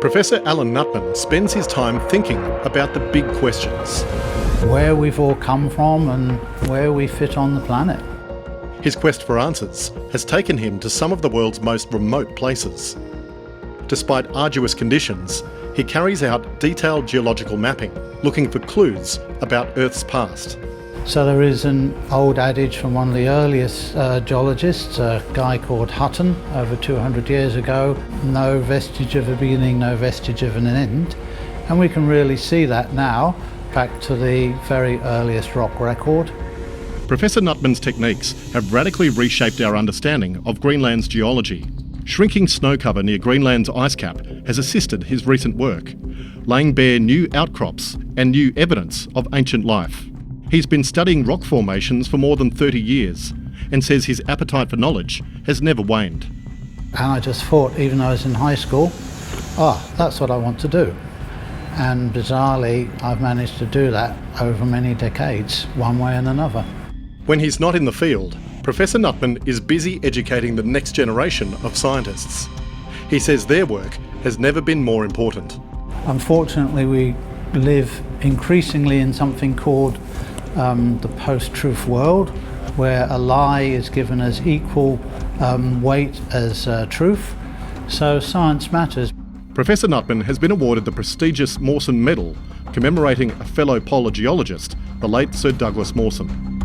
Professor Allen Nutman spends his time thinking about the big questions. Where we've all come from and where we fit on the planet. His quest for answers has taken him to some of the world's most remote places. Despite arduous conditions, he carries out detailed geological mapping, looking for clues about Earth's past. So there is an old adage from one of the earliest geologists, a guy called Hutton, over 200 years ago, no vestige of a beginning, no vestige of an end. And we can really see that now, back to the very earliest rock record. Professor Nutman's techniques have radically reshaped our understanding of Greenland's geology. Shrinking snow cover near Greenland's ice cap has assisted his recent work, laying bare new outcrops and new evidence of ancient life. He's been studying rock formations for more than 30 years and says his appetite for knowledge has never waned. And I just thought, even though I was in high school, that's what I want to do. And bizarrely, I've managed to do that over many decades, one way and another. When he's not in the field, Professor Nutman is busy educating the next generation of scientists. He says their work has never been more important. Unfortunately, we live increasingly in something called the post-truth world, where a lie is given as equal weight as truth. So science matters. Professor Nutman has been awarded the prestigious Mawson Medal, commemorating a fellow polar geologist, the late Sir Douglas Mawson.